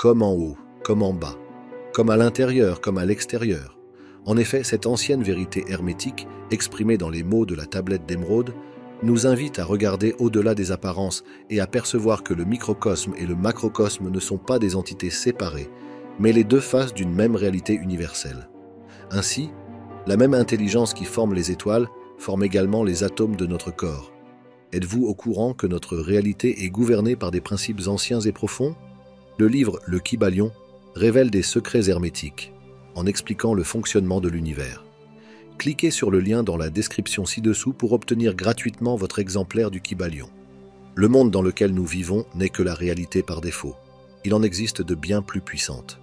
comme en haut, comme en bas, comme à l'intérieur, comme à l'extérieur. En effet, cette ancienne vérité hermétique, exprimée dans les mots de la tablette d'émeraude, nous invite à regarder au-delà des apparences et à percevoir que le microcosme et le macrocosme ne sont pas des entités séparées, mais les deux faces d'une même réalité universelle. Ainsi, la même intelligence qui forme les étoiles forme également les atomes de notre corps. Êtes-vous au courant que notre réalité est gouvernée par des principes anciens et profonds? Le livre Le Kybalion révèle des secrets hermétiques, en expliquant le fonctionnement de l'univers. Cliquez sur le lien dans la description ci-dessous pour obtenir gratuitement votre exemplaire du Kybalion. Le monde dans lequel nous vivons n'est que la réalité par défaut. Il en existe de bien plus puissantes.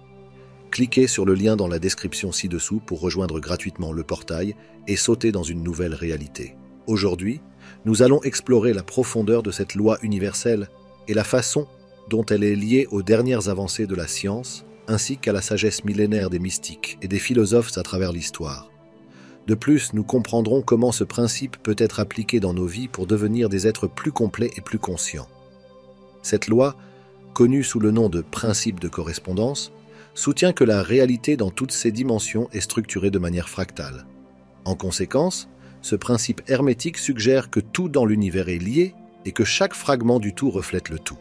Cliquez sur le lien dans la description ci-dessous pour rejoindre gratuitement le portail et sauter dans une nouvelle réalité. Aujourd'hui, nous allons explorer la profondeur de cette loi universelle et la façon dont elle est liée aux dernières avancées de la science, ainsi qu'à la sagesse millénaire des mystiques et des philosophes à travers l'histoire. De plus, nous comprendrons comment ce principe peut être appliqué dans nos vies pour devenir des êtres plus complets et plus conscients. Cette loi, connue sous le nom de principe de correspondance, soutient que la réalité dans toutes ses dimensions est structurée de manière fractale. En conséquence, ce principe hermétique suggère que tout dans l'univers est lié et que chaque fragment du tout reflète le tout.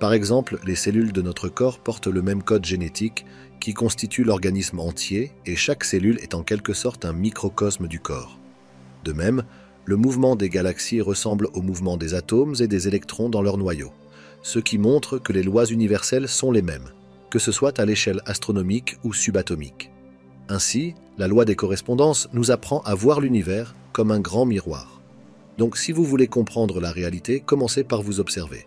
Par exemple, les cellules de notre corps portent le même code génétique qui constitue l'organisme entier et chaque cellule est en quelque sorte un microcosme du corps. De même, le mouvement des galaxies ressemble au mouvement des atomes et des électrons dans leur noyau, ce qui montre que les lois universelles sont les mêmes, que ce soit à l'échelle astronomique ou subatomique. Ainsi, la loi des correspondances nous apprend à voir l'univers comme un grand miroir. Donc si vous voulez comprendre la réalité, commencez par vous observer.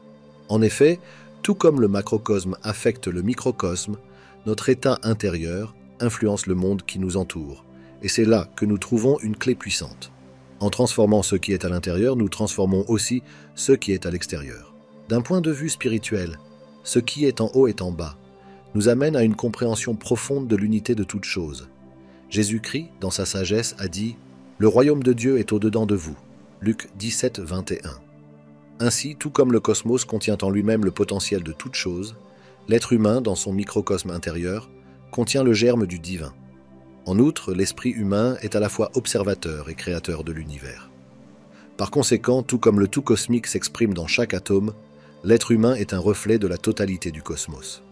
En effet, tout comme le macrocosme affecte le microcosme, notre état intérieur influence le monde qui nous entoure. Et c'est là que nous trouvons une clé puissante. En transformant ce qui est à l'intérieur, nous transformons aussi ce qui est à l'extérieur. D'un point de vue spirituel, ce qui est en haut est en bas, nous amène à une compréhension profonde de l'unité de toute chose. Jésus-Christ, dans sa sagesse, a dit « Le royaume de Dieu est au-dedans de vous » Luc 17, 21. Ainsi, tout comme le cosmos contient en lui-même le potentiel de toute chose, l'être humain, dans son microcosme intérieur, contient le germe du divin. En outre, l'esprit humain est à la fois observateur et créateur de l'univers. Par conséquent, tout comme le tout cosmique s'exprime dans chaque atome, l'être humain est un reflet de la totalité du cosmos.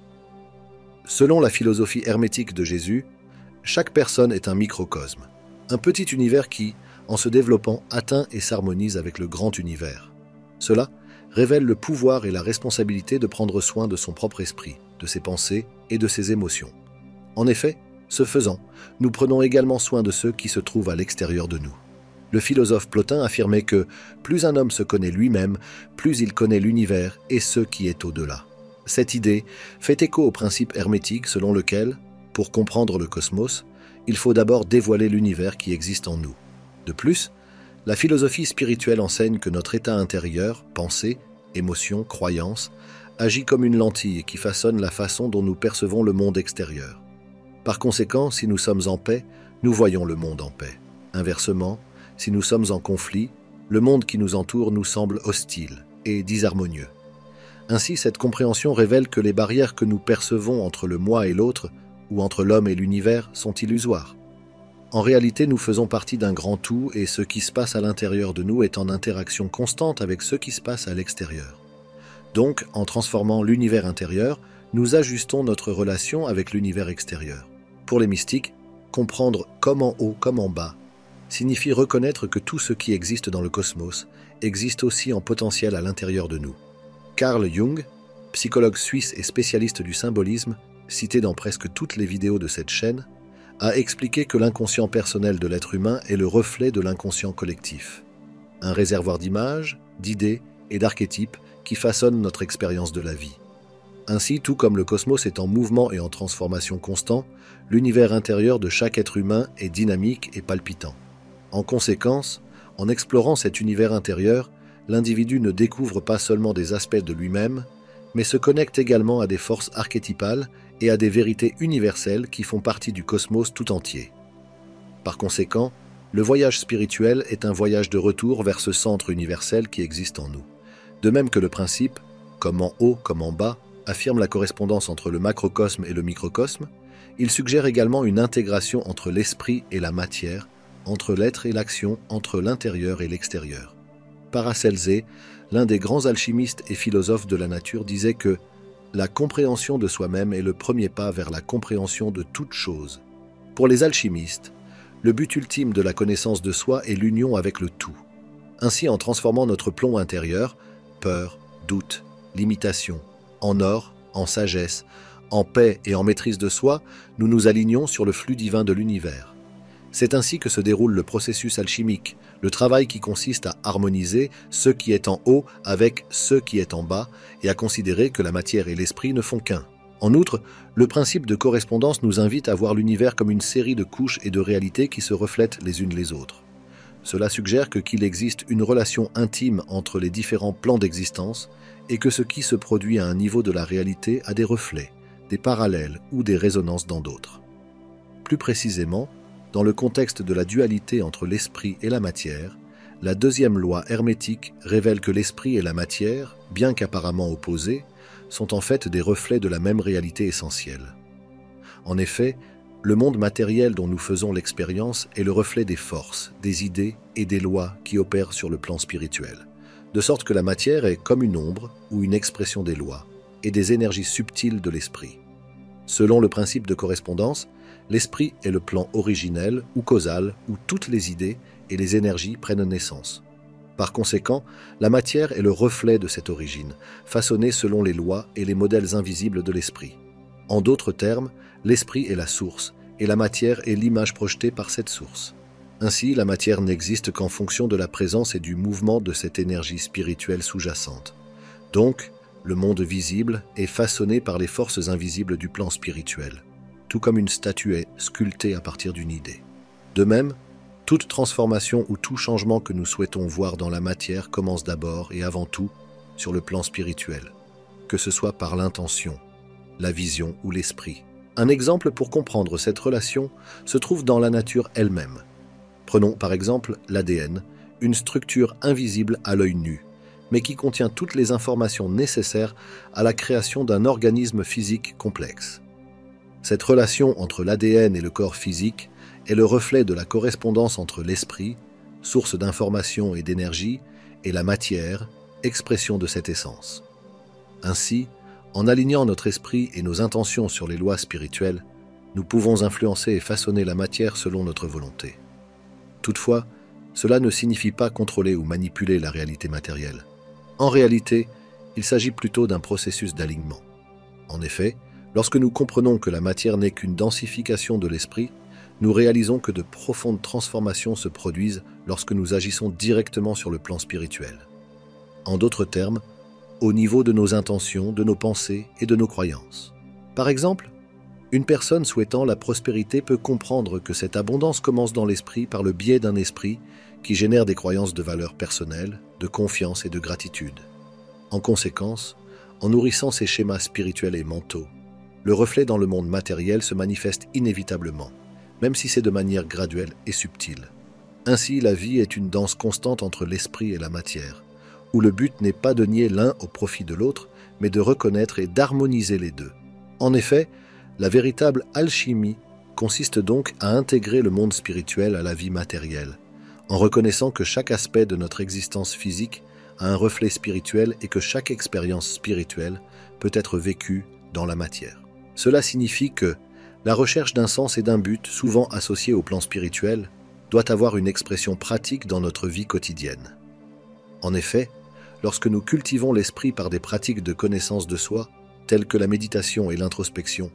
Selon la philosophie hermétique de Jésus, chaque personne est un microcosme, un petit univers qui, en se développant, atteint et s'harmonise avec le grand univers. Cela révèle le pouvoir et la responsabilité de prendre soin de son propre esprit, de ses pensées et de ses émotions. En effet, ce faisant, nous prenons également soin de ceux qui se trouvent à l'extérieur de nous. Le philosophe Plotin affirmait que plus un homme se connaît lui-même, plus il connaît l'univers et ce qui est au-delà. Cette idée fait écho au principe hermétique selon lequel, pour comprendre le cosmos, il faut d'abord dévoiler l'univers qui existe en nous. De plus, la philosophie spirituelle enseigne que notre état intérieur, pensée, émotion, croyance, agit comme une lentille qui façonne la façon dont nous percevons le monde extérieur. Par conséquent, si nous sommes en paix, nous voyons le monde en paix. Inversement, si nous sommes en conflit, le monde qui nous entoure nous semble hostile et disharmonieux. Ainsi, cette compréhension révèle que les barrières que nous percevons entre le moi et l'autre, ou entre l'homme et l'univers, sont illusoires. En réalité, nous faisons partie d'un grand tout et ce qui se passe à l'intérieur de nous est en interaction constante avec ce qui se passe à l'extérieur. Donc, en transformant l'univers intérieur, nous ajustons notre relation avec l'univers extérieur. Pour les mystiques, comprendre comme en haut, comme en bas, signifie reconnaître que tout ce qui existe dans le cosmos existe aussi en potentiel à l'intérieur de nous. Carl Jung, psychologue suisse et spécialiste du symbolisme, cité dans presque toutes les vidéos de cette chaîne, a expliqué que l'inconscient personnel de l'être humain est le reflet de l'inconscient collectif. Un réservoir d'images, d'idées et d'archétypes qui façonnent notre expérience de la vie. Ainsi, tout comme le cosmos est en mouvement et en transformation constant, l'univers intérieur de chaque être humain est dynamique et palpitant. En conséquence, en explorant cet univers intérieur, l'individu ne découvre pas seulement des aspects de lui-même, mais se connecte également à des forces archétypales et à des vérités universelles qui font partie du cosmos tout entier. Par conséquent, le voyage spirituel est un voyage de retour vers ce centre universel qui existe en nous. De même que le principe, comme en haut, comme en bas, affirme la correspondance entre le macrocosme et le microcosme, il suggère également une intégration entre l'esprit et la matière, entre l'être et l'action, entre l'intérieur et l'extérieur. Paracelse, l'un des grands alchimistes et philosophes de la nature, disait que la compréhension de soi-même est le premier pas vers la compréhension de toute chose. Pour les alchimistes, le but ultime de la connaissance de soi est l'union avec le tout. Ainsi, en transformant notre plomb intérieur, peur, doute, limitation, en or, en sagesse, en paix et en maîtrise de soi, nous nous alignons sur le flux divin de l'univers. C'est ainsi que se déroule le processus alchimique, le travail qui consiste à harmoniser ce qui est en haut avec ce qui est en bas et à considérer que la matière et l'esprit ne font qu'un. En outre, le principe de correspondance nous invite à voir l'univers comme une série de couches et de réalités qui se reflètent les unes les autres. Cela suggère qu'il existe une relation intime entre les différents plans d'existence et que ce qui se produit à un niveau de la réalité a des reflets, des parallèles ou des résonances dans d'autres. Plus précisément, dans le contexte de la dualité entre l'esprit et la matière, la deuxième loi hermétique révèle que l'esprit et la matière, bien qu'apparemment opposés, sont en fait des reflets de la même réalité essentielle. En effet, le monde matériel dont nous faisons l'expérience est le reflet des forces, des idées et des lois qui opèrent sur le plan spirituel, de sorte que la matière est comme une ombre ou une expression des lois et des énergies subtiles de l'esprit. Selon le principe de correspondance, l'esprit est le plan originel ou causal où toutes les idées et les énergies prennent naissance. Par conséquent, la matière est le reflet de cette origine, façonnée selon les lois et les modèles invisibles de l'esprit. En d'autres termes, l'esprit est la source, et la matière est l'image projetée par cette source. Ainsi, la matière n'existe qu'en fonction de la présence et du mouvement de cette énergie spirituelle sous-jacente. Donc, le monde visible est façonné par les forces invisibles du plan spirituel, tout comme une statuette sculptée à partir d'une idée. De même, toute transformation ou tout changement que nous souhaitons voir dans la matière commence d'abord et avant tout sur le plan spirituel, que ce soit par l'intention, la vision ou l'esprit. Un exemple pour comprendre cette relation se trouve dans la nature elle-même. Prenons par exemple l'ADN, une structure invisible à l'œil nu, mais qui contient toutes les informations nécessaires à la création d'un organisme physique complexe. Cette relation entre l'ADN et le corps physique est le reflet de la correspondance entre l'esprit, source d'information et d'énergie, et la matière, expression de cette essence. Ainsi, en alignant notre esprit et nos intentions sur les lois spirituelles, nous pouvons influencer et façonner la matière selon notre volonté. Toutefois, cela ne signifie pas contrôler ou manipuler la réalité matérielle. En réalité, il s'agit plutôt d'un processus d'alignement. En effet, lorsque nous comprenons que la matière n'est qu'une densification de l'esprit, nous réalisons que de profondes transformations se produisent lorsque nous agissons directement sur le plan spirituel. En d'autres termes, au niveau de nos intentions, de nos pensées et de nos croyances. Par exemple, une personne souhaitant la prospérité peut comprendre que cette abondance commence dans l'esprit par le biais d'un esprit qui génère des croyances de valeur personnelle, de confiance et de gratitude. En conséquence, en nourrissant ces schémas spirituels et mentaux, le reflet dans le monde matériel se manifeste inévitablement, même si c'est de manière graduelle et subtile. Ainsi, la vie est une danse constante entre l'esprit et la matière, où le but n'est pas de nier l'un au profit de l'autre, mais de reconnaître et d'harmoniser les deux. En effet, la véritable alchimie consiste donc à intégrer le monde spirituel à la vie matérielle, en reconnaissant que chaque aspect de notre existence physique a un reflet spirituel et que chaque expérience spirituelle peut être vécue dans la matière. Cela signifie que la recherche d'un sens et d'un but, souvent associés au plan spirituel, doit avoir une expression pratique dans notre vie quotidienne. En effet, lorsque nous cultivons l'esprit par des pratiques de connaissance de soi, telles que la méditation et l'introspection,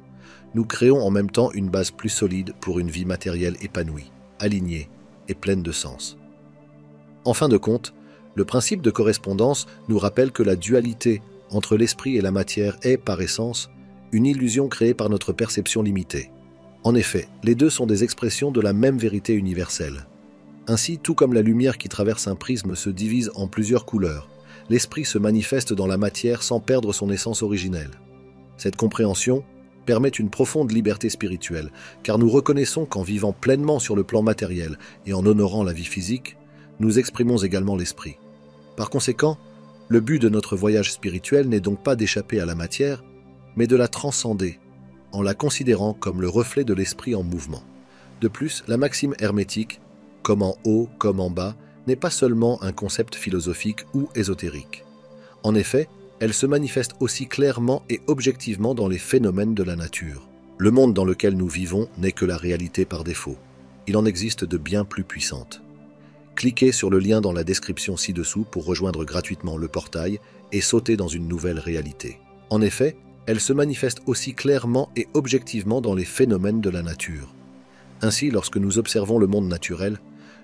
nous créons en même temps une base plus solide pour une vie matérielle épanouie, alignée et pleine de sens. En fin de compte, le principe de correspondance nous rappelle que la dualité entre l'esprit et la matière est, par essence, une illusion créée par notre perception limitée. En effet, les deux sont des expressions de la même vérité universelle. Ainsi, tout comme la lumière qui traverse un prisme se divise en plusieurs couleurs, l'esprit se manifeste dans la matière sans perdre son essence originelle. Cette compréhension permet une profonde liberté spirituelle, car nous reconnaissons qu'en vivant pleinement sur le plan matériel et en honorant la vie physique, nous exprimons également l'esprit. Par conséquent, le but de notre voyage spirituel n'est donc pas d'échapper à la matière, mais de la transcender, en la considérant comme le reflet de l'esprit en mouvement. De plus, la maxime hermétique, comme en haut, comme en bas, n'est pas seulement un concept philosophique ou ésotérique. En effet, elle se manifeste aussi clairement et objectivement dans les phénomènes de la nature. Le monde dans lequel nous vivons n'est que la réalité par défaut. Il en existe de bien plus puissantes. Cliquez sur le lien dans la description ci-dessous pour rejoindre gratuitement le portail et sauter dans une nouvelle réalité. En effet, elle se manifeste aussi clairement et objectivement dans les phénomènes de la nature. Ainsi, lorsque nous observons le monde naturel,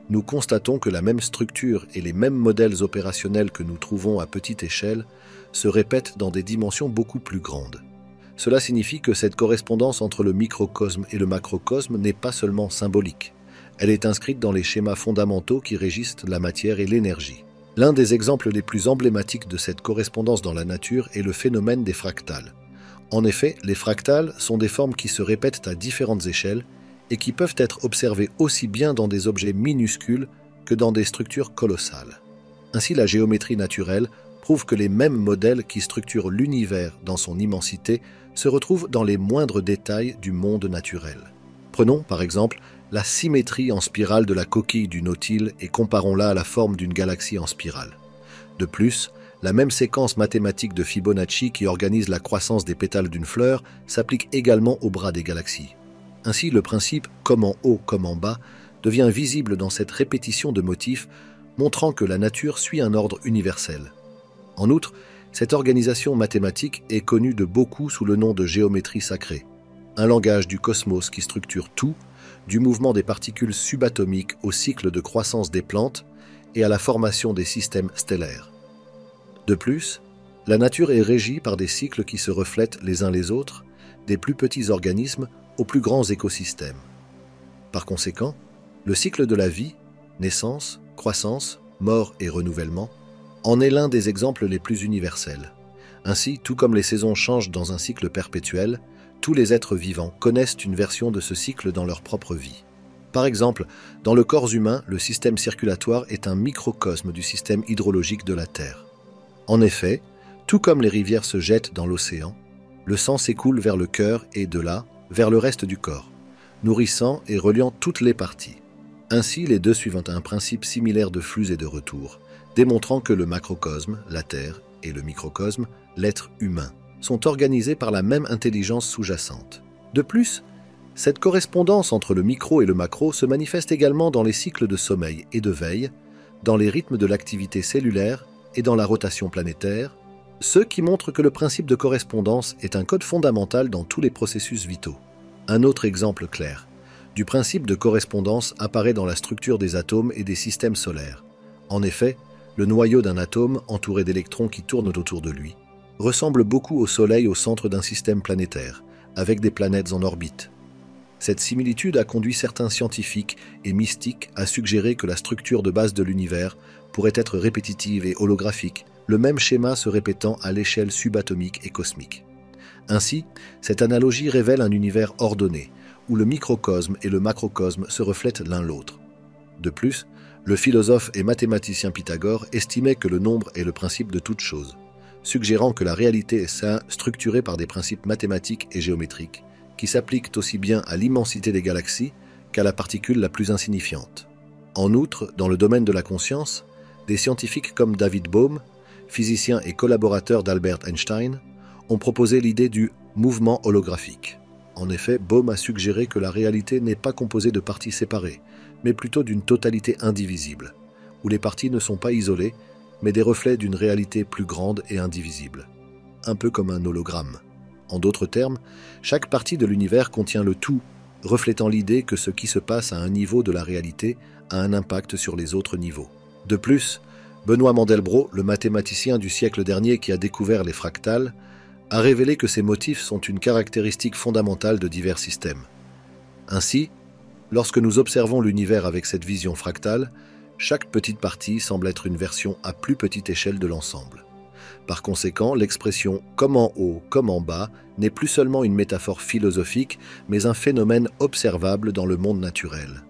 nous constatons que la même structure et les mêmes modèles opérationnels que nous trouvons à petite échelle se répètent dans des dimensions beaucoup plus grandes. Cela signifie que cette correspondance entre le microcosme et le macrocosme n'est pas seulement symbolique. Elle est inscrite dans les schémas fondamentaux qui régissent la matière et l'énergie. L'un des exemples les plus emblématiques de cette correspondance dans la nature est le phénomène des fractales. En effet, les fractales sont des formes qui se répètent à différentes échelles et qui peuvent être observées aussi bien dans des objets minuscules que dans des structures colossales. Ainsi, la géométrie naturelle prouve que les mêmes modèles qui structurent l'univers dans son immensité se retrouvent dans les moindres détails du monde naturel. Prenons, par exemple, la symétrie en spirale de la coquille du Nautile et comparons-la à la forme d'une galaxie en spirale. De plus, la même séquence mathématique de Fibonacci qui organise la croissance des pétales d'une fleur s'applique également au bras des galaxies. Ainsi, le principe « comme en haut, comme en bas » devient visible dans cette répétition de motifs, montrant que la nature suit un ordre universel. En outre, cette organisation mathématique est connue de beaucoup sous le nom de géométrie sacrée, un langage du cosmos qui structure tout, du mouvement des particules subatomiques au cycle de croissance des plantes et à la formation des systèmes stellaires. De plus, la nature est régie par des cycles qui se reflètent les uns les autres, des plus petits organismes aux plus grands écosystèmes. Par conséquent, le cycle de la vie, naissance, croissance, mort et renouvellement, en est l'un des exemples les plus universels. Ainsi, tout comme les saisons changent dans un cycle perpétuel, tous les êtres vivants connaissent une version de ce cycle dans leur propre vie. Par exemple, dans le corps humain, le système circulatoire est un microcosme du système hydrologique de la Terre. En effet, tout comme les rivières se jettent dans l'océan, le sang s'écoule vers le cœur et de là, vers le reste du corps, nourrissant et reliant toutes les parties. Ainsi, les deux suivent un principe similaire de flux et de retour, démontrant que le macrocosme, la Terre, et le microcosme, l'être humain, sont organisés par la même intelligence sous-jacente. De plus, cette correspondance entre le micro et le macro se manifeste également dans les cycles de sommeil et de veille, dans les rythmes de l'activité cellulaire et dans la rotation planétaire, ce qui montre que le principe de correspondance est un code fondamental dans tous les processus vitaux. Un autre exemple clair du principe de correspondance apparaît dans la structure des atomes et des systèmes solaires. En effet, le noyau d'un atome, entouré d'électrons qui tournent autour de lui, ressemble beaucoup au Soleil au centre d'un système planétaire, avec des planètes en orbite. Cette similitude a conduit certains scientifiques et mystiques à suggérer que la structure de base de l'univers pourrait être répétitive et holographique, le même schéma se répétant à l'échelle subatomique et cosmique. Ainsi, cette analogie révèle un univers ordonné, où le microcosme et le macrocosme se reflètent l'un l'autre. De plus, le philosophe et mathématicien Pythagore estimait que le nombre est le principe de toute chose, suggérant que la réalité est structurée par des principes mathématiques et géométriques, qui s'appliquent aussi bien à l'immensité des galaxies qu'à la particule la plus insignifiante. En outre, dans le domaine de la conscience, des scientifiques comme David Bohm, physicien et collaborateur d'Albert Einstein, ont proposé l'idée du mouvement holographique. En effet, Bohm a suggéré que la réalité n'est pas composée de parties séparées, mais plutôt d'une totalité indivisible, où les parties ne sont pas isolées, mais des reflets d'une réalité plus grande et indivisible, un peu comme un hologramme. En d'autres termes, chaque partie de l'univers contient le tout, reflétant l'idée que ce qui se passe à un niveau de la réalité a un impact sur les autres niveaux. De plus, Benoît Mandelbrot, le mathématicien du siècle dernier qui a découvert les fractales, a révélé que ces motifs sont une caractéristique fondamentale de divers systèmes. Ainsi, lorsque nous observons l'univers avec cette vision fractale, chaque petite partie semble être une version à plus petite échelle de l'ensemble. Par conséquent, l'expression « comme en haut, comme en bas » n'est plus seulement une métaphore philosophique, mais un phénomène observable dans le monde naturel.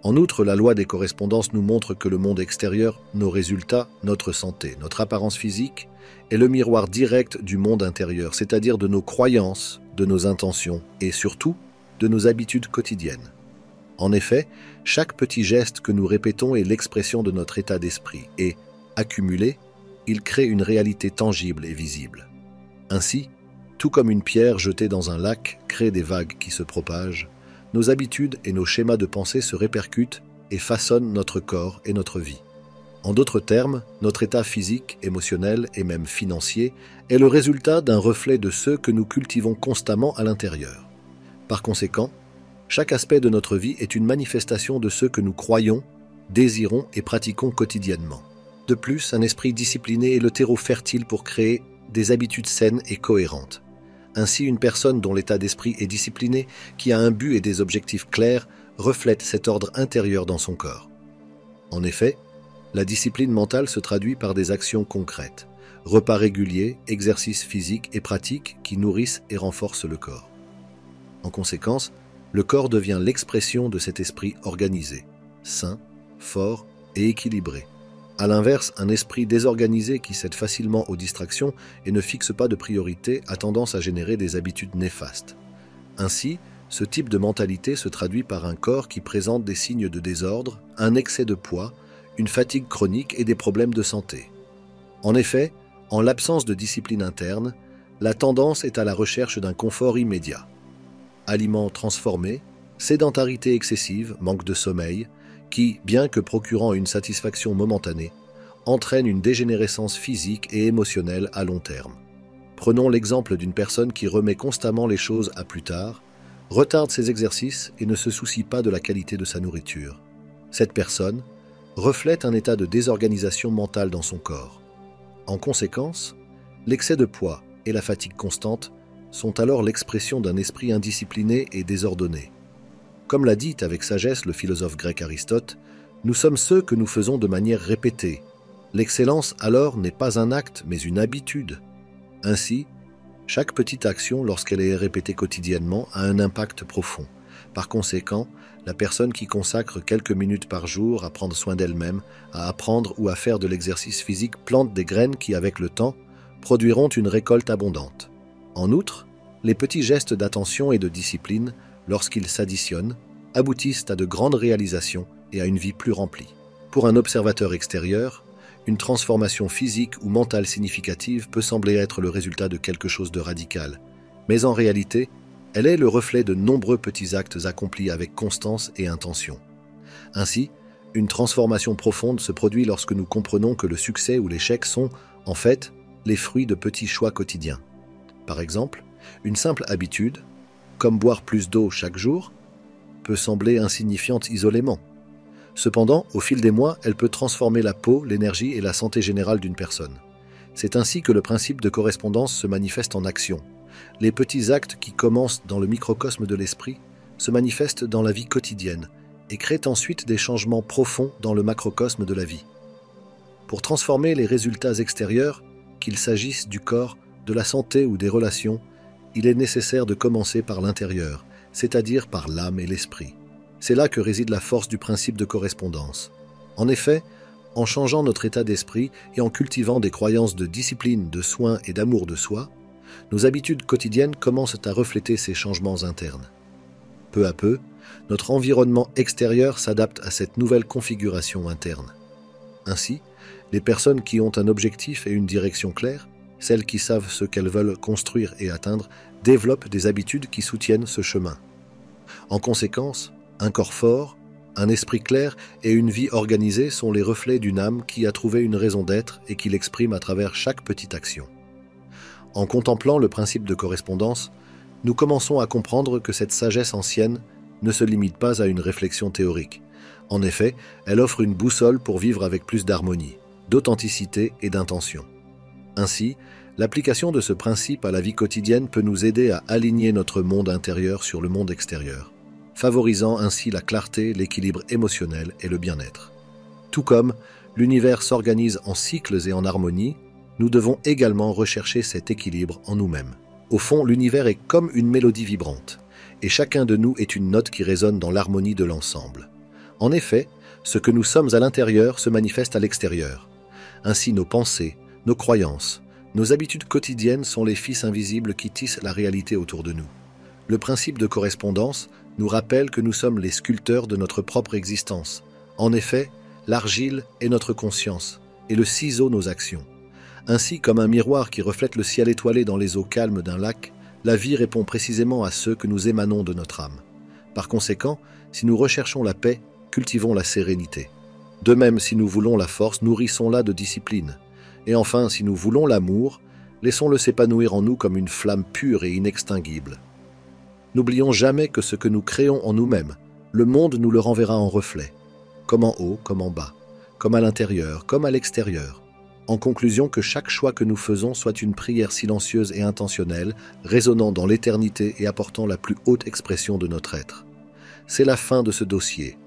En outre, la loi des correspondances nous montre que le monde extérieur, nos résultats, notre santé, notre apparence physique, est le miroir direct du monde intérieur, c'est-à-dire de nos croyances, de nos intentions et surtout de nos habitudes quotidiennes. En effet, chaque petit geste que nous répétons est l'expression de notre état d'esprit et, accumulé, il crée une réalité tangible et visible. Ainsi, tout comme une pierre jetée dans un lac crée des vagues qui se propagent, nos habitudes et nos schémas de pensée se répercutent et façonnent notre corps et notre vie. En d'autres termes, notre état physique, émotionnel et même financier est le résultat d'un reflet de ceux que nous cultivons constamment à l'intérieur. Par conséquent, chaque aspect de notre vie est une manifestation de ce que nous croyons, désirons et pratiquons quotidiennement. De plus, un esprit discipliné est le terreau fertile pour créer des habitudes saines et cohérentes. Ainsi, une personne dont l'état d'esprit est discipliné, qui a un but et des objectifs clairs, reflète cet ordre intérieur dans son corps. En effet, la discipline mentale se traduit par des actions concrètes, repas réguliers, exercices physiques et pratiques qui nourrissent et renforcent le corps. En conséquence, le corps devient l'expression de cet esprit organisé, sain, fort et équilibré. À l'inverse, un esprit désorganisé qui cède facilement aux distractions et ne fixe pas de priorité a tendance à générer des habitudes néfastes. Ainsi, ce type de mentalité se traduit par un corps qui présente des signes de désordre, un excès de poids, une fatigue chronique et des problèmes de santé. En effet, en l'absence de discipline interne, la tendance est à la recherche d'un confort immédiat. Aliments transformés, sédentarité excessive, manque de sommeil, qui, bien que procurant une satisfaction momentanée, entraîne une dégénérescence physique et émotionnelle à long terme. Prenons l'exemple d'une personne qui remet constamment les choses à plus tard, retarde ses exercices et ne se soucie pas de la qualité de sa nourriture. Cette personne reflète un état de désorganisation mentale dans son corps. En conséquence, l'excès de poids et la fatigue constante sont alors l'expression d'un esprit indiscipliné et désordonné. Comme l'a dit avec sagesse le philosophe grec Aristote, nous sommes ceux que nous faisons de manière répétée. L'excellence alors n'est pas un acte mais une habitude. Ainsi, chaque petite action, lorsqu'elle est répétée quotidiennement, a un impact profond. Par conséquent, la personne qui consacre quelques minutes par jour à prendre soin d'elle-même, à apprendre ou à faire de l'exercice physique plante des graines qui, avec le temps, produiront une récolte abondante. En outre, les petits gestes d'attention et de discipline, lorsqu'ils s'additionnent, aboutissent à de grandes réalisations et à une vie plus remplie. Pour un observateur extérieur, une transformation physique ou mentale significative peut sembler être le résultat de quelque chose de radical, mais en réalité, elle est le reflet de nombreux petits actes accomplis avec constance et intention. Ainsi, une transformation profonde se produit lorsque nous comprenons que le succès ou l'échec sont, en fait, les fruits de petits choix quotidiens. Par exemple, une simple habitude, comme boire plus d'eau chaque jour, peut sembler insignifiante isolément. Cependant, au fil des mois, elle peut transformer la peau, l'énergie et la santé générale d'une personne. C'est ainsi que le principe de correspondance se manifeste en action. Les petits actes qui commencent dans le microcosme de l'esprit se manifestent dans la vie quotidienne et créent ensuite des changements profonds dans le macrocosme de la vie. Pour transformer les résultats extérieurs, qu'il s'agisse du corps, de la santé ou des relations, il est nécessaire de commencer par l'intérieur, c'est-à-dire par l'âme et l'esprit. C'est là que réside la force du principe de correspondance. En effet, en changeant notre état d'esprit et en cultivant des croyances de discipline, de soin et d'amour de soi, nos habitudes quotidiennes commencent à refléter ces changements internes. Peu à peu, notre environnement extérieur s'adapte à cette nouvelle configuration interne. Ainsi, les personnes qui ont un objectif et une direction claire, celles qui savent ce qu'elles veulent construire et atteindre, développent des habitudes qui soutiennent ce chemin. En conséquence, un corps fort, un esprit clair et une vie organisée sont les reflets d'une âme qui a trouvé une raison d'être et qui l'exprime à travers chaque petite action. En contemplant le principe de correspondance, nous commençons à comprendre que cette sagesse ancienne ne se limite pas à une réflexion théorique. En effet, elle offre une boussole pour vivre avec plus d'harmonie, d'authenticité et d'intention. Ainsi, l'application de ce principe à la vie quotidienne peut nous aider à aligner notre monde intérieur sur le monde extérieur, favorisant ainsi la clarté, l'équilibre émotionnel et le bien-être. Tout comme l'univers s'organise en cycles et en harmonie, nous devons également rechercher cet équilibre en nous-mêmes. Au fond, l'univers est comme une mélodie vibrante, et chacun de nous est une note qui résonne dans l'harmonie de l'ensemble. En effet, ce que nous sommes à l'intérieur se manifeste à l'extérieur. Ainsi nos pensées, nos croyances, nos habitudes quotidiennes sont les fils invisibles qui tissent la réalité autour de nous. Le principe de correspondance nous rappelle que nous sommes les sculpteurs de notre propre existence. En effet, l'argile est notre conscience et le ciseau nos actions. Ainsi, comme un miroir qui reflète le ciel étoilé dans les eaux calmes d'un lac, la vie répond précisément à ceux que nous émanons de notre âme. Par conséquent, si nous recherchons la paix, cultivons la sérénité. De même, si nous voulons la force, nourrissons-la de discipline. Et enfin, si nous voulons l'amour, laissons-le s'épanouir en nous comme une flamme pure et inextinguible. N'oublions jamais que ce que nous créons en nous-mêmes, le monde nous le renverra en reflet, comme en haut, comme en bas, comme à l'intérieur, comme à l'extérieur. En conclusion, que chaque choix que nous faisons soit une prière silencieuse et intentionnelle, résonnant dans l'éternité et apportant la plus haute expression de notre être. C'est la fin de ce dossier.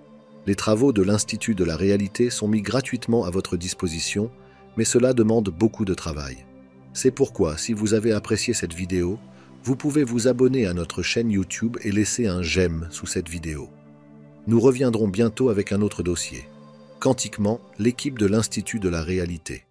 Les travaux de l'Institut de la réalité sont mis gratuitement à votre disposition, mais cela demande beaucoup de travail. C'est pourquoi, si vous avez apprécié cette vidéo, vous pouvez vous abonner à notre chaîne YouTube et laisser un j'aime sous cette vidéo. Nous reviendrons bientôt avec un autre dossier. Quantiquement, l'équipe de l'Institut de la réalité.